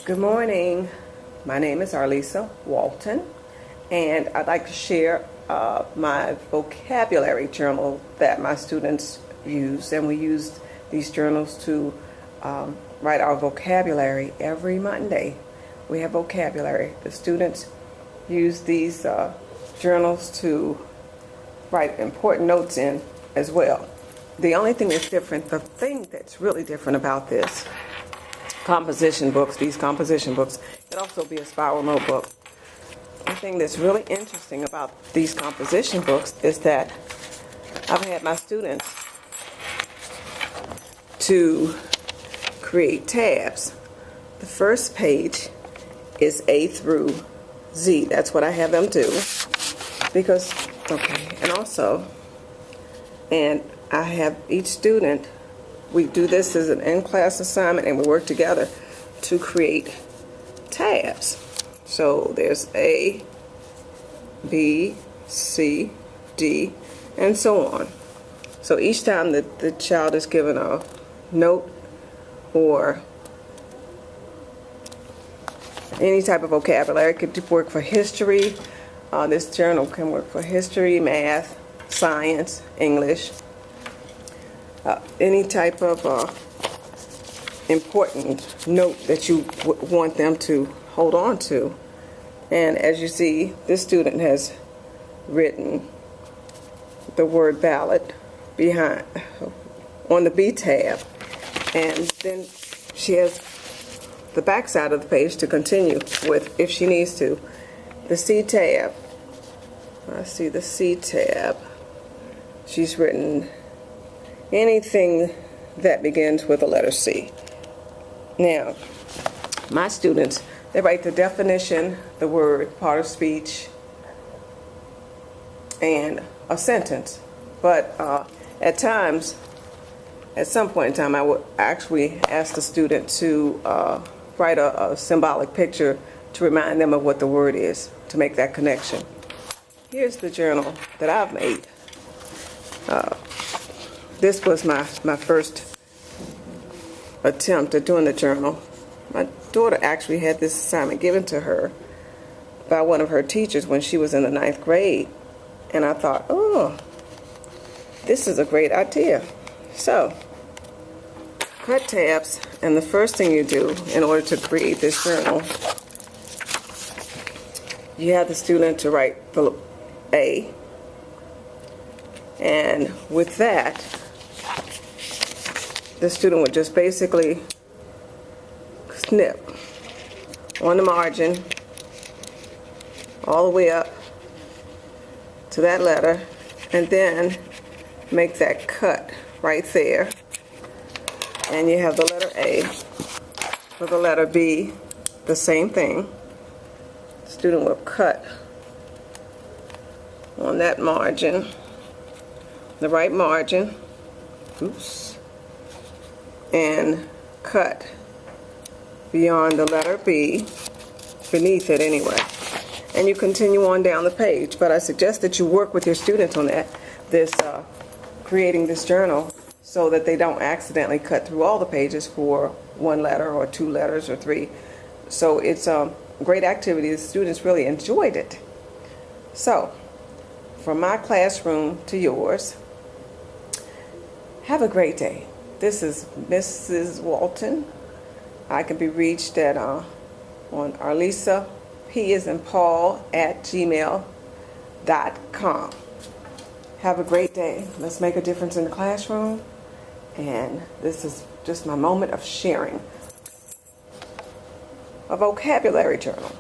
Good morning. My name is Arlisa Walton, and I'd like to share my vocabulary journal that my students use. And we use these journals to write our vocabulary every Monday. We have vocabulary. The students use these journals to write important notes in as well. The only thing that's different, the thing that's really different about this composition books, these composition books, it also be a spiral notebook. The thing that's really interesting about these composition books is that I've had my students to create tabs. The first page is A through Z. That's what I have them do. Because, and I have each student, we do this as an in-class assignment and we work together to create tabs. So there's A, B, C, D, and so on. So each time that the child is given a note or any type of vocabulary, it could work for history. This journal can work for history, math, science, English, any type of important note that you want them to hold on to. And as you see, this student has written the word ballot behind on the B tab, and then she has the back side of the page to continue with if she needs to. The C tab, I see the C tab, she's written anything that begins with the letter C. Now, my students, they write the definition, the word, part of speech, and a sentence. But at times, at some point in time, I would actually ask the student to write a symbolic picture to remind them of what the word is, to make that connection. Here's the journal that I've made. This was my first attempt at doing the journal. My daughter actually had this assignment given to her by one of her teachers when she was in the 9th grade. And I thought, oh, this is a great idea. So, cut tabs, and the first thing you do in order to create this journal, you have the student to write the A, and with that, the student would just basically snip on the margin all the way up to that letter, and then make that cut right there. And you have the letter A. For the letter B, the same thing. The student will cut on that margin, the right margin, and cut beyond the letter B, beneath it anyway. And you continue on down the page. But I suggest that you work with your students on creating this journal, so that they don't accidentally cut through all the pages for one letter or two letters or three. So it's a great activity. The students really enjoyed it. So, from my classroom to yours, have a great day. This is Mrs. Walton. I can be reached at on Arlisa, P as in Paul, @gmail.com. Have a great day. Let's make a difference in the classroom. And this is just my moment of sharing a vocabulary journal.